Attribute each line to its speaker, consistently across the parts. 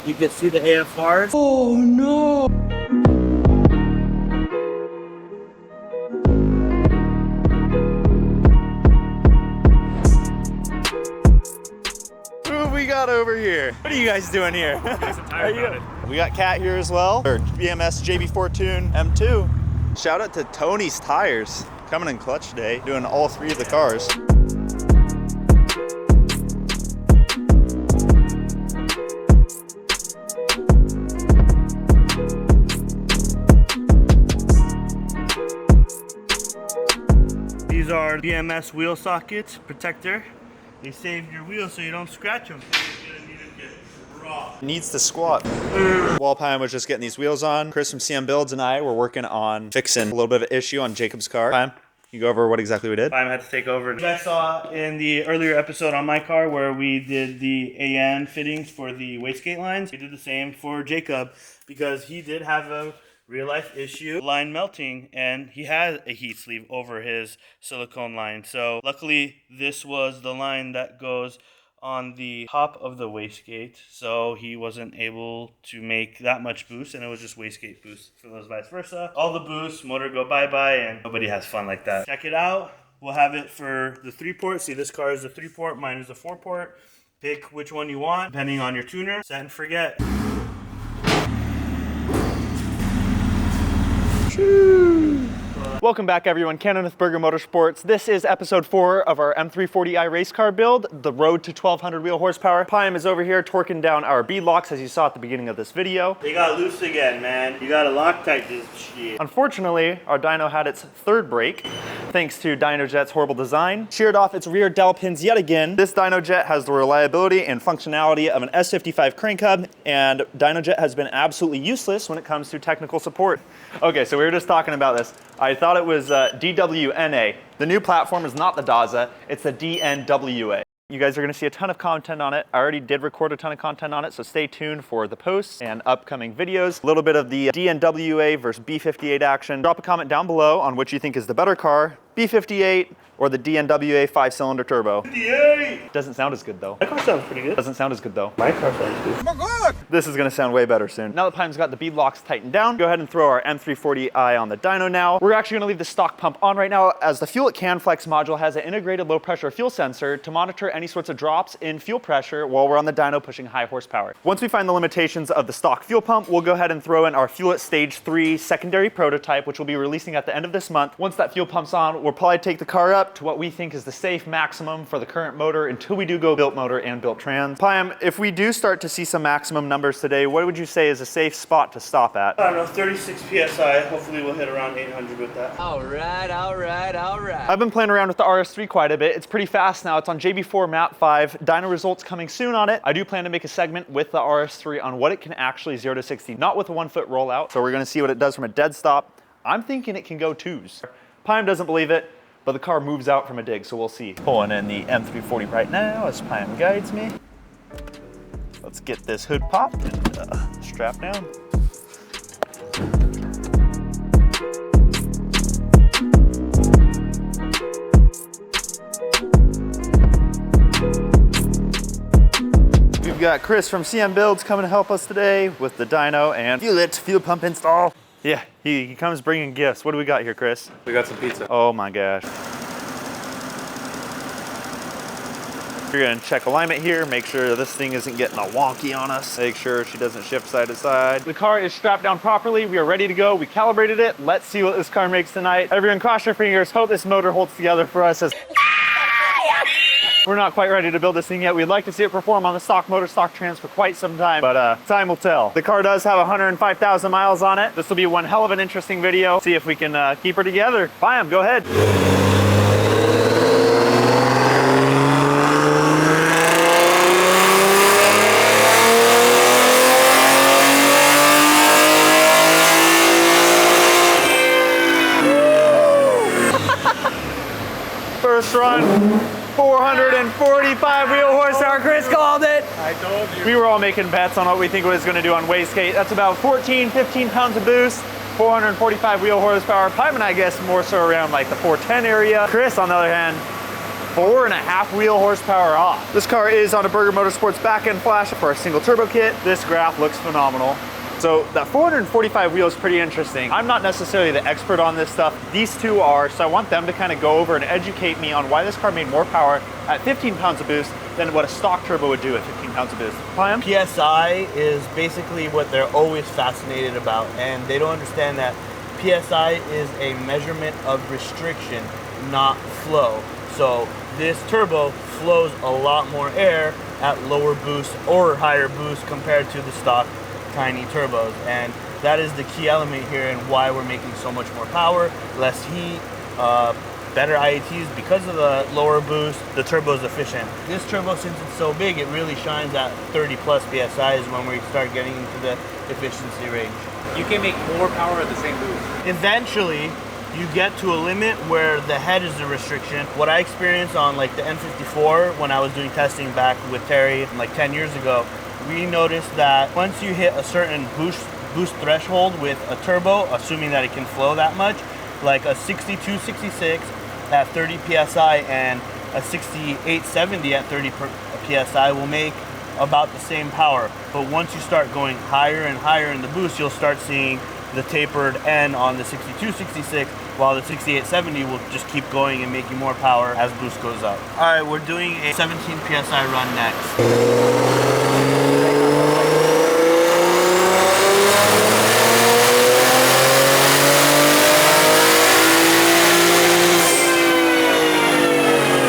Speaker 1: You can see the AFRs. Oh no!
Speaker 2: Who have we got over here? What are you guys doing here? We got Kat here as well, or BMS JB4 Tuner M2. Shout out to Tony's Tires, coming in clutch today, doing all three of the cars.
Speaker 1: These are BMS wheel sockets, protector. They save your wheels so you don't scratch them.
Speaker 2: Needs to squat. While Payam was just getting these wheels on, Chris from CM Builds and I were working on fixing a little bit of an issue on Jacob's car. Payam, you go over what exactly we did?
Speaker 1: Payam had to take over. You guys saw in the earlier episode on my car where we did the AN fittings for the wastegate lines. We did the same for Jacob because he did have a real life issue, line melting, and he had a heat sleeve over his silicone line. So luckily this was the line that goes on the top of the wastegate, so he wasn't able to make that much boost, and it was just wastegate boost. If it was vice versa, all the boost, motor go bye-bye, and nobody has fun like that. Check it out. We'll have it for the 3-port. See, this car is a 3-port, mine is a 4-port. Pick which one you want, depending on your tuner. Set and forget.
Speaker 2: Welcome back everyone, Kenneth Berger Motorsports. This is episode 4 of our M340i race car build, the road to 1200 wheel horsepower. Payam is over here torquing down our beadlocks as you saw at the beginning of this video.
Speaker 1: They got loose again, man. You gotta Loctite this shit.
Speaker 2: Unfortunately, our dyno had its third break, thanks to DynoJet's horrible design. Sheared off its rear dowel pins yet again. This DynoJet has the reliability and functionality of an S55 crank hub, and DynoJet has been absolutely useless when it comes to technical support. Okay, so we were just talking about this. I thought it was DWNA. The new platform is not the Daza, it's the DNWA. You guys are gonna see a ton of content on it. I already did record a ton of content on it, so stay tuned for the posts and upcoming videos. A little bit of the DNWA versus B58 action. Drop a comment down below on which you think is the better car, B58 or the DNWA 5-cylinder turbo.
Speaker 1: 58!
Speaker 2: Doesn't sound as good though.
Speaker 1: My car sounds pretty good.
Speaker 2: Doesn't sound as good though.
Speaker 1: My car sounds good.
Speaker 2: Oh my God! This is gonna sound way better soon. Now that Payam's got the beadlocks tightened down, go ahead and throw our M340i on the dyno now. We're actually gonna leave the stock pump on right now as the Fuel It Can Flex module has an integrated low pressure fuel sensor to monitor any sorts of drops in fuel pressure while we're on the dyno pushing high horsepower. Once we find the limitations of the stock fuel pump, we'll go ahead and throw in our Fuel It Stage 3 secondary prototype, which we'll be releasing at the end of this month. Once that fuel pump's on, we'll probably take the car up to what we think is the safe maximum for the current motor until we do go built motor and built trans. Payam, if we do start to see some maximum numbers today, what would you say is a safe spot to stop at?
Speaker 1: I don't know, 36 PSI. Hopefully we'll hit around 800 with that.
Speaker 3: All right.
Speaker 2: I've been playing around with the RS3 quite a bit. It's pretty fast now. It's on JB4 Map 5. Dyno results coming soon on it. I do plan to make a segment with the RS3 on what it can actually 0 to 60, not with a 1-foot rollout. So we're gonna see what it does from a dead stop. I'm thinking it can go 2s. Payam doesn't believe it, but the car moves out from a dig, so we'll see. Pulling in the M340 right now as Payam guides me. Let's get this hood popped and strap down. We've got Chris from CM Builds coming to help us today with the dyno and fuel pump install. Yeah, he comes bringing gifts. What do we got here, Chris?
Speaker 4: We got some pizza.
Speaker 2: Oh my gosh. You're gonna check alignment here, make sure this thing isn't getting all wonky on us. Make sure she doesn't shift side to side. The car is strapped down properly. We are ready to go. We calibrated it. Let's see what this car makes tonight. Everyone cross your fingers. Hope this motor holds together for us as we're not quite ready to build this thing yet. We'd like to see it perform on the stock motor, stock trans for quite some time, but time will tell. The car does have 105,000 miles on it. This will be one hell of an interesting video. See if we can keep her together. Payam, go ahead. First run. 445 wheel horsepower. Chris called it.
Speaker 4: I told you.
Speaker 2: We were all making bets on what we think it was going to do on wastegate. That's about 14, 15 pounds of boost, 445 wheel horsepower. Payam and I guess more so around like the 410 area. Chris, on the other hand, 4.5 wheel horsepower off. This car is on a Burger Motorsports back-end flash for a single turbo kit. This graph looks phenomenal. So that 445 wheel is pretty interesting. I'm not necessarily the expert on this stuff. These two are, so I want them to kind of go over and educate me on why this car made more power at 15 pounds of boost than what a stock turbo would do at 15 pounds of boost. Payam?
Speaker 1: PSI is basically what they're always fascinated about, and they don't understand that PSI is a measurement of restriction, not flow. So this turbo flows a lot more air at lower boost or higher boost compared to the stock tiny turbos, and that is the key element here and why we're making so much more power, less heat, better IATs because of the lower boost. The turbo is efficient. This turbo, since it's so big, it really shines at 30 plus PSI is when we start getting into the efficiency range.
Speaker 3: You can make more power at the same boost.
Speaker 1: Eventually, you get to a limit where the head is the restriction. What I experienced on like the N54 when I was doing testing back with Terry like 10 years ago, we noticed that once you hit a certain boost threshold with a turbo, assuming that it can flow that much, like a 62, 66 at 30 PSI and a 68, 70 at 30 PSI will make about the same power. But once you start going higher and higher in the boost, you'll start seeing the tapered end on the 62, 66, while the 68, 70 will just keep going and making more power as boost goes up. All right, we're doing a 17 PSI run next.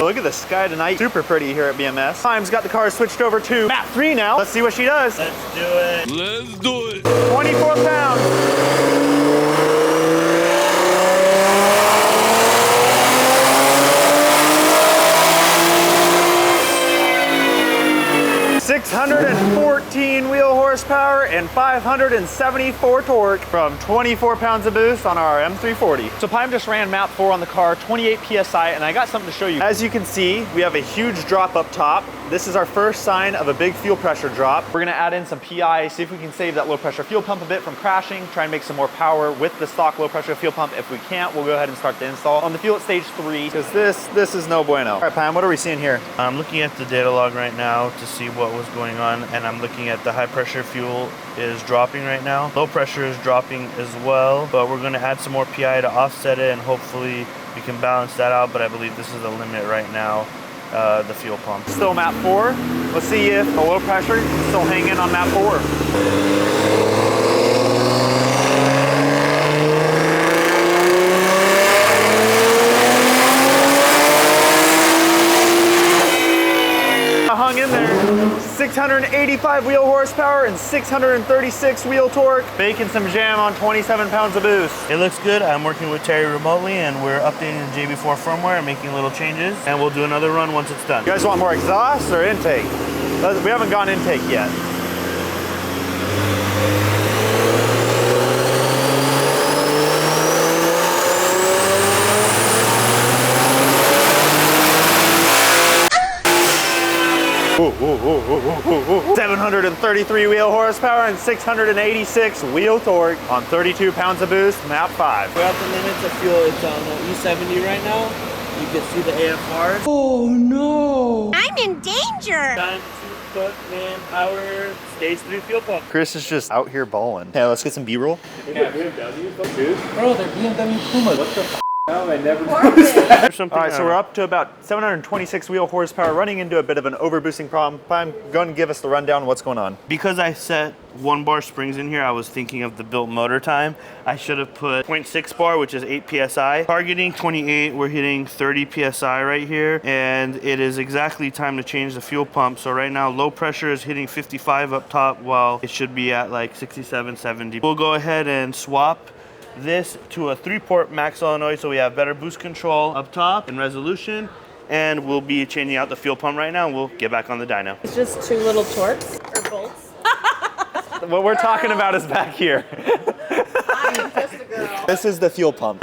Speaker 2: Look at the sky tonight. Super pretty here at BMS. Payam's got the car switched over to map 3 now. Let's see what she does.
Speaker 1: Let's do it.
Speaker 3: Let's do it.
Speaker 2: 24 pounds. 614 wheel horsepower and 574 torque from 24 pounds of boost on our M340. So Payam just ran map 4 on the car, 28 PSI, and I got something to show you. As you can see, we have a huge drop up top. This is our first sign of a big fuel pressure drop. We're gonna add in some PI, see if we can save that low pressure fuel pump a bit from crashing, try and make some more power with the stock low pressure fuel pump. If we can't, we'll go ahead and start the install on the fuel at stage 3, because this is no bueno. All right, Payam, what are we seeing here?
Speaker 1: I'm looking at the data log right now to see what was going on, and I'm looking at the high pressure fuel is dropping right now. Low pressure is dropping as well, but we're gonna add some more PI to offset it, and hopefully we can balance that out, but I believe this is the limit right now. The fuel pump.
Speaker 2: Still map 4. Let's see if the low pressure is still hanging on map 4. Hung in there. 685 wheel horsepower and 636 wheel torque, making some jam on 27 pounds of boost.
Speaker 1: It looks good. I'm working with Terry remotely, and we're updating the JB4 firmware and making little changes, and we'll do another run once it's done.
Speaker 2: You guys want more exhaust or intake? We haven't gone intake yet. Ooh, ooh, ooh, ooh, ooh. 733 wheel horsepower and 686 wheel torque on 32 pounds of boost, map 5.
Speaker 1: We're at the limits of fuel. It's on E70 right now. You can see the AFRs.
Speaker 4: Oh no!
Speaker 5: I'm in danger!
Speaker 1: Time to put in our stage 3 fuel pump.
Speaker 2: Chris is just out here balling. Yeah, let's get some B-roll.
Speaker 3: Yeah, BMW, dude.
Speaker 4: Bro, they're BMW Pumas. What the f?
Speaker 3: No, I never noticed that.
Speaker 2: All right, so we're up to about 726 wheel horsepower, running into a bit of an overboosting problem. Payam, go ahead and give us the rundown of what's going on.
Speaker 1: Because I set 1 bar springs in here, I was thinking of the built motor time. I should have put 0.6 bar, which is 8 PSI. Targeting 28, we're hitting 30 PSI right here, and it is exactly time to change the fuel pump. So right now, low pressure is hitting 55 up top, while it should be at like 67, 70. We'll go ahead and swap this to a 3-port max solenoid, so we have better boost control up top and resolution, and we'll be changing out the fuel pump right now, and we'll get back on the dyno.
Speaker 5: It's just 2 little torques or bolts.
Speaker 2: What we're talking about is back here.
Speaker 5: I'm just a girl.
Speaker 2: This is the fuel pump.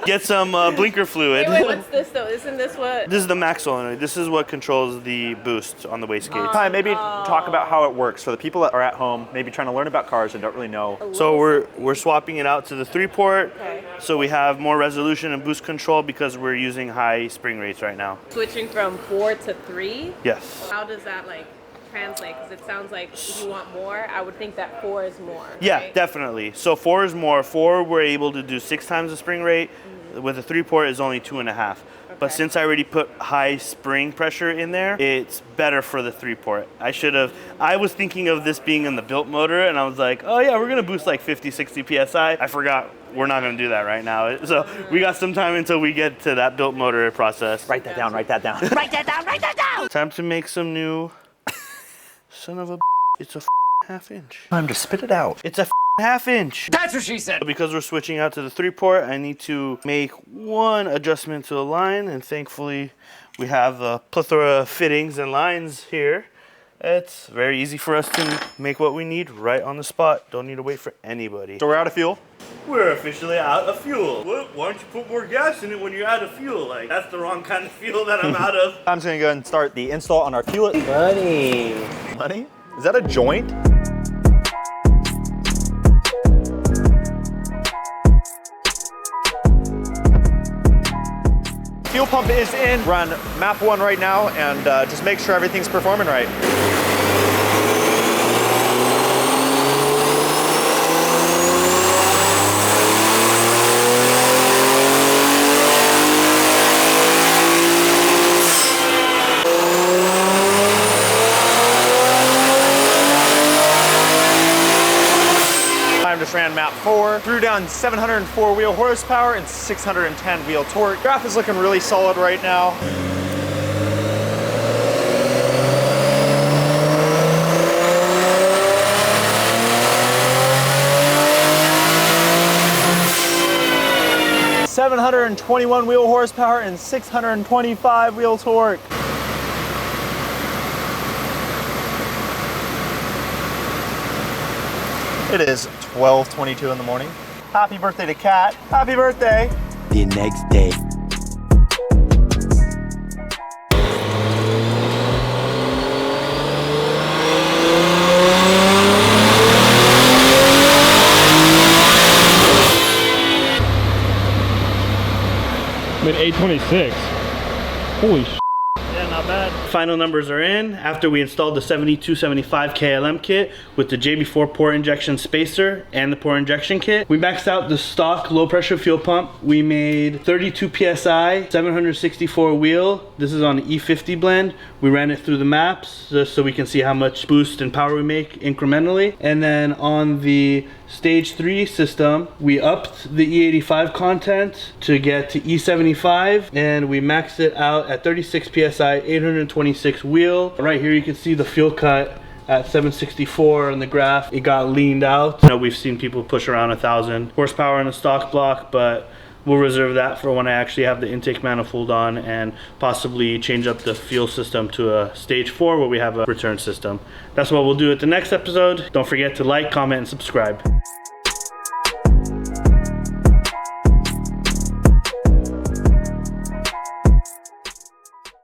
Speaker 1: Get some blinker fluid.
Speaker 5: Wait, what's this though? Isn't this what?
Speaker 1: This is the max solenoid. This is what controls the boost on the wastegate.
Speaker 2: Payam, maybe talk about how it works for the people that are at home, maybe trying to learn about cars and don't really know.
Speaker 1: So we're swapping it out to the 3-port.
Speaker 5: Okay.
Speaker 1: so we have more resolution and boost control because we're using high spring rates right now.
Speaker 5: Switching from 4 to 3.
Speaker 1: Yes.
Speaker 5: How does that like translate? Because it sounds like if you want more, I would think that 4 is more.
Speaker 1: Yeah,
Speaker 5: right?
Speaker 1: definitely. So 4 is more. 4 we're able to do 6 times the spring rate. With a 3-port is only 2.5. But
Speaker 5: Okay.
Speaker 1: since I already put high spring pressure in there, it's better for the 3-port. I was thinking of this being in the built motor, and I was like, oh yeah, we're gonna boost like 50, 60 PSI. I forgot we're not gonna do that right now. So we got some time until we get to that built motor process.
Speaker 2: Write that down, write that down.
Speaker 5: Write that down, write that down!
Speaker 1: Time to make some new, son of a it's a half inch.
Speaker 2: Time to spit it out.
Speaker 1: It's a half inch.
Speaker 3: That's what she said.
Speaker 1: Because we're switching out to the 3-port, I need to make one adjustment to the line, and thankfully we have a plethora of fittings and lines here. It's very easy for us to make what we need right on the spot. Don't need to wait for anybody.
Speaker 2: So we're out of fuel.
Speaker 1: We're officially out of fuel. Why don't you put more gas in it when you're out of fuel? Like, that's the wrong kind of fuel that I'm out of.
Speaker 2: I'm just gonna go ahead and start the install on our fuel.
Speaker 3: Money.
Speaker 2: Money? Is that a joint? Fuel pump is in. Run map 1 right now and just make sure everything's performing right. Just ran map 4, threw down 704 wheel horsepower and 610 wheel torque. Graph is looking really solid right now. $721 wheel horsepower and 625 wheel torque. It is 12:22 in the morning. Happy birthday to Kat. Happy birthday.
Speaker 4: The next day.
Speaker 6: I'm at 826. Holy sh**.
Speaker 1: Yeah, not bad. Final numbers are in after we installed the 7275 KLM kit with the JB4 port injection spacer and the port injection kit. We maxed out the stock low pressure fuel pump. We made 32 PSI, 764 wheel. This is on an E50 blend. We ran it through the maps just so we can see how much boost and power we make incrementally. And then on the stage 3 system, we upped the E85 content to get to E75, and we maxed it out at 36 PSI, 826 wheel. Right here you can see the fuel cut at 764 on the graph. It got leaned out. You know, we've seen people push around 1,000 horsepower in a stock block, but we'll reserve that for when I actually have the intake manifold on and possibly change up the fuel system to a stage 4 where we have a return system. That's what we'll do at the next episode. Don't forget to like, comment, and subscribe.